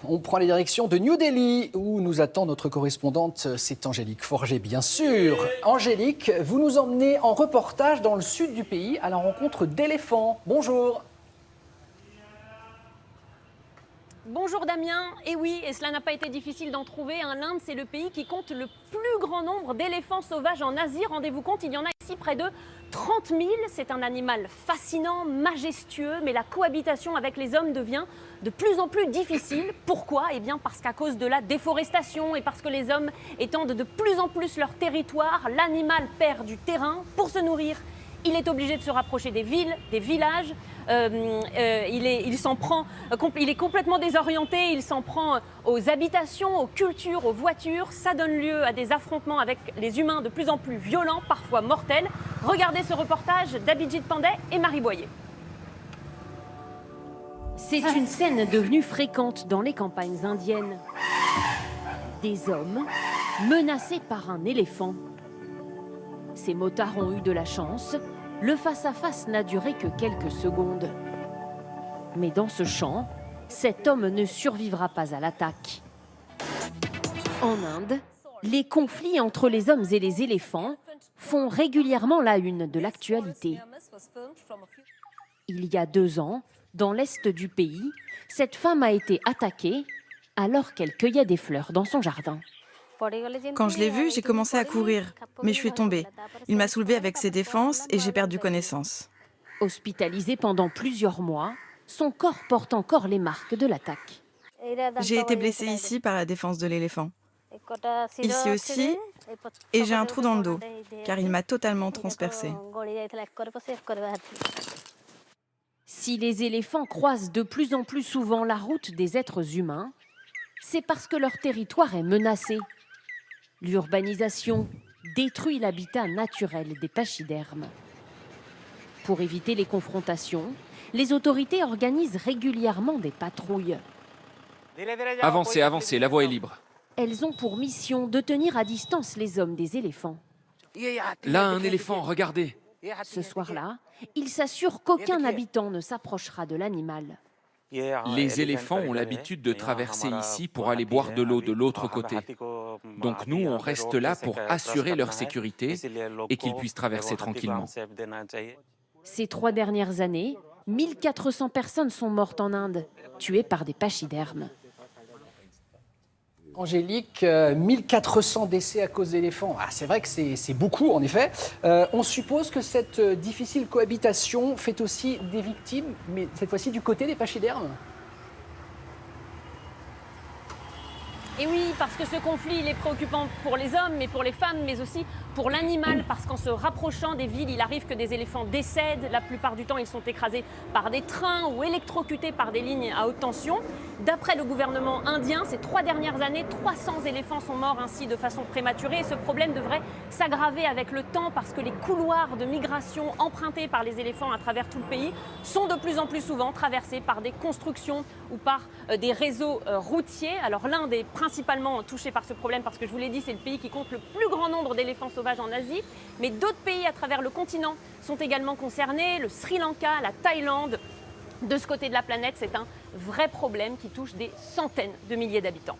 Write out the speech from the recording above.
On prend les directions de New Delhi, où nous attend notre correspondante, c'est Angélique Forget, bien sûr. Angélique, vous nous emmenez en reportage dans le sud du pays à la rencontre d'éléphants. Bonjour. Bonjour Damien, et oui, et cela n'a pas été difficile d'en trouver. L'Inde, c'est le pays qui compte le plus grand nombre d'éléphants sauvages en Asie. Rendez-vous compte, il y en a ici près de 30 000. C'est un animal fascinant, majestueux, mais la cohabitation avec les hommes devient de plus en plus difficile. Pourquoi ? Eh bien parce qu'à cause de la déforestation et parce que les hommes étendent de plus en plus leur territoire, l'animal perd du terrain pour se nourrir. Il est obligé de se rapprocher des villes, des villages. Il est complètement désorienté. Il s'en prend aux habitations, aux cultures, aux voitures. Ça donne lieu à des affrontements avec les humains de plus en plus violents, parfois mortels. Regardez ce reportage d'Abhijit Pandey et Marie Boyer. C'est une scène devenue fréquente dans les campagnes indiennes. Des hommes menacés par un éléphant. Ces motards ont eu de la chance. Le face-à-face n'a duré que quelques secondes. Mais dans ce champ, cet homme ne survivra pas à l'attaque. En Inde, les conflits entre les hommes et les éléphants font régulièrement la une de l'actualité. Il y a 2 ans, dans l'est du pays, cette femme a été attaquée alors qu'elle cueillait des fleurs dans son jardin. Quand je l'ai vu, j'ai commencé à courir, mais je suis tombée. Il m'a soulevée avec ses défenses et j'ai perdu connaissance. Hospitalisé pendant plusieurs mois, son corps porte encore les marques de l'attaque. J'ai été blessée ici par la défense de l'éléphant. Ici aussi, et j'ai un trou dans le dos, car il m'a totalement transpercée. Si les éléphants croisent de plus en plus souvent la route des êtres humains, c'est parce que leur territoire est menacé. L'urbanisation détruit l'habitat naturel des pachydermes. Pour éviter les confrontations, les autorités organisent régulièrement des patrouilles. Avancez, avancez, la voie est libre. Elles ont pour mission de tenir à distance les hommes des éléphants. Là, un éléphant, regardez. Ce soir-là, ils s'assurent qu'aucun habitant ne s'approchera de l'animal. Les éléphants ont l'habitude de traverser ici pour aller boire de l'eau de l'autre côté. Donc nous, on reste là pour assurer leur sécurité et qu'ils puissent traverser tranquillement. Ces 3 dernières années, 1400 personnes sont mortes en Inde, tuées par des pachydermes. Angélique, 1400 décès à cause d'éléphants. Ah, c'est vrai que c'est beaucoup, en effet. On suppose que cette difficile cohabitation fait aussi des victimes, mais cette fois-ci du côté des pachydermes. Et oui, parce que ce conflit, il est préoccupant pour les hommes, mais pour les femmes, mais aussi pour l'animal, parce qu'en se rapprochant des villes, il arrive que des éléphants décèdent. La plupart du temps, ils sont écrasés par des trains ou électrocutés par des lignes à haute tension. D'après le gouvernement indien, ces 3 dernières années, 300 éléphants sont morts ainsi de façon prématurée. Et ce problème devrait s'aggraver avec le temps parce que les couloirs de migration empruntés par les éléphants à travers tout le pays sont de plus en plus souvent traversés par des constructions ou par des réseaux routiers. Alors l'Inde est principalement touchée par ce problème parce que je vous l'ai dit, c'est le pays qui compte le plus grand nombre d'éléphants sauvages en Asie. Mais d'autres pays à travers le continent sont également concernés. Le Sri Lanka, la Thaïlande. De ce côté de la planète, c'est un vrai problème qui touche des centaines de milliers d'habitants.